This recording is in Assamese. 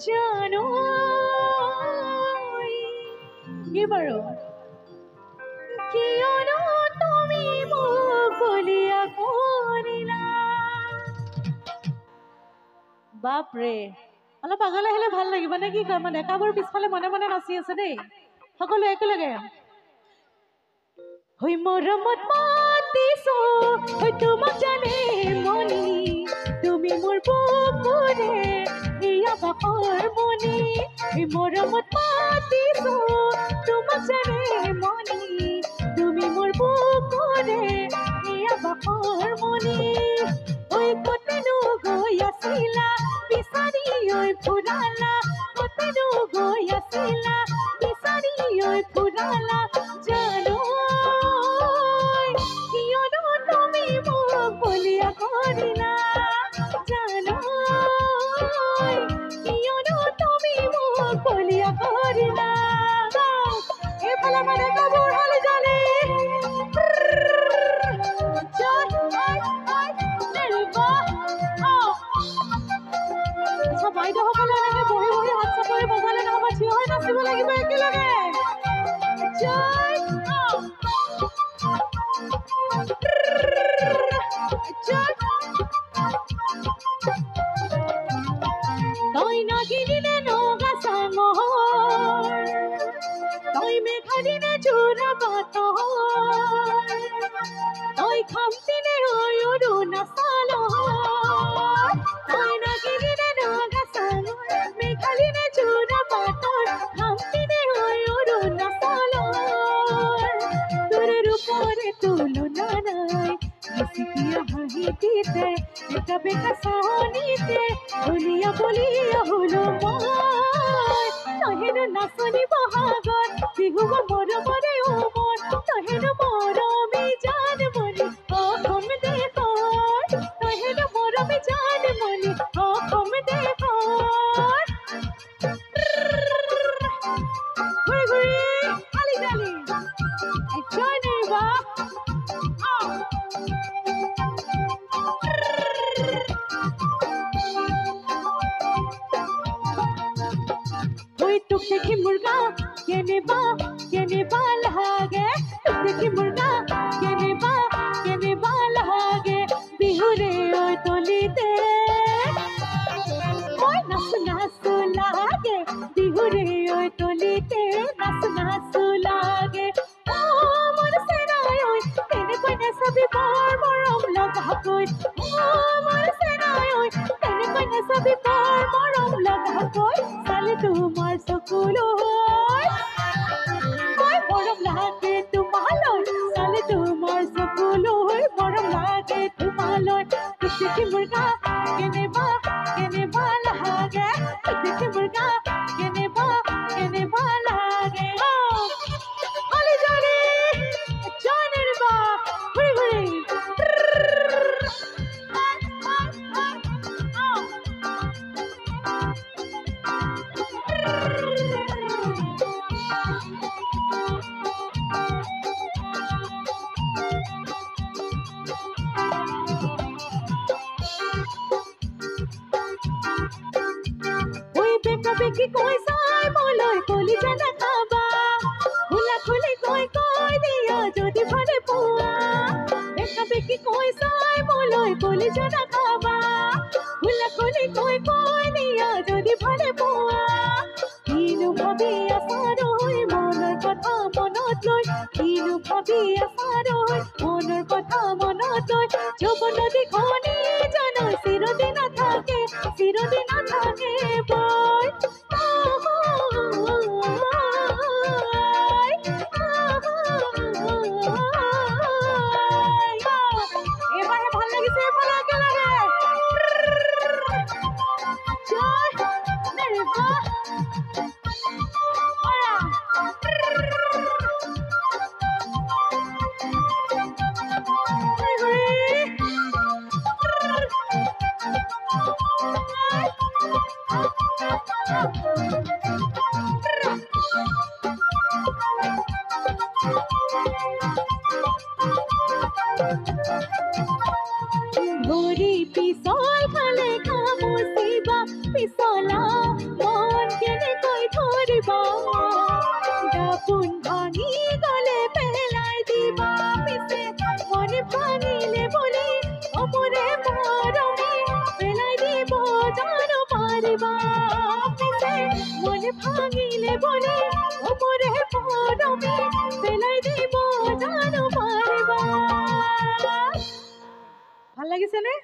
জানো এবাৰও কিয়নো তুমি মোক বলিয়া কৰিলা। বাপৰে, অলপ আগলৈ আহিলে ভাল লাগিব নে কি কয়? ডেকাবোৰ পিছফালে মনে মনে নাচি আছে দেই, সকলো একেলগে। হৈ মৰমত মাতিছো, হৈ তোমাক জানে মনি, তুমি মোৰ বুকুৰে এয়া বাকৰ মনি। হৈ মৰমত মাতিছো, তোমাক জানে মনি, তুমি মোৰ বুকুৰে এয়া বাকৰ মনি। ঐ কতেনো গৈ আছিলা বিচাৰি ঐ ফুৰালা, কতেনো গৈ আছিলা বিচাৰি ঐ ফুৰালা। জানো কিয়নো তুমি মোক বলিয়া কৰিলা, জানো কিয়নো তুমি মোক বলিয়া কৰিলা। এইফালে মানে কাপোৰ হালি জালি বাইদেউসকলে এনেকে বহি বহি হাত চাপৰি বজালে নহ'ব, থিয় হৈ নাচিব লাগিব একেলগে। তই নাগিনিনে নগা চাঙৰ, তই মেঘাদিনে জোৰা বাটৰ, তই খামদিনে হৈ অৰুণাচল। তই নাগিনিনে নগা চাঙৰ, মেঘাদিনে জোৰা বাটৰ, খামদিনে হৈ অৰুণাচল। তোৰ ৰূপৰে তুলনা নাই, বেছিকিয়া হাঁহিতে বেকা বেকা চাহনিতে বলিয়া বলিয়া হলো মই। তহেনো নাচনি বহাগত বিহুব মৰমৰে উমৰ, তহেনো মৰমে জান মনি অসম দেশৰ, তহেনো মৰমে জান মনি অসম দেশৰ। ঘূৰি ঘূৰি আলি জালি জয় নিবা তোক দেখি মুৰ্গা কেনেবা লাগে, তোক দেখি মুৰ্গা কেনেবা লাগে। বিহুৰে ঐ তলিতে মই নাচো নাচো লাগে, বিহুৰে ঐ তলিতে নাচো নাচো লাগে। মোৰ চেনাই ঐ তেনেকৈ নাচাবি বৰ মৰম লগাকৈ, মোৰ চেনাই ঐ তেনেকৈ নাচাবি বৰ মৰম লগাকৈ। চালে তোমাৰ চকুলৈ মই মৰম লাগে তোমালৈ, চালে তোমাৰ চকুলৈ মৰম লাগে তোমালৈ। তোক দেখি মুৰ্গা কেনেবা লাগে, তোক দেখি মুৰ্গা কেনেবা লাগে। আলি জালি জয় নিৰ্বা ঘূৰি ঘূৰি বেকি কৈ চাই মোলৈ কলিজা নাখাবা, খোলা খুলি কৈ দিয়া যদি ভালে পোৱা। বেকা বেকি কৈ চাই মোলৈ কলিজা নাখাবা, খোলা খুলি কৈ দিয়া যদি ভালে পোৱা। কিনো ভাবি আছা ৰৈ মনৰ কথা মনত লৈ, কিনো ভাবি আছা ৰৈ মনৰ কথা মনত লৈ। যৌৱন নদীখনি জানো চিৰদিন নাথাকে, চিৰদিন নাথাকে বৈ। এবাৰে ভাল লাগিছে, এবাৰে একেলগে জয় নিৰ্বা ভৰি পিছল খালে খামুচিবা, পিছল জ্বালা মন কেনেকৈ ধৰিবা দাপোন ভাঙি গলে পেলাই দিবা পিছে মন ভাঙিলে বুলি অমৰে মৰমে পেলাই দিব জানো পাৰিবা পিছে মন ভাঙিলে বুলি অমৰে মৰমে পেলাই দিব জানো পাৰিবা। ভাল লাগিছেনে?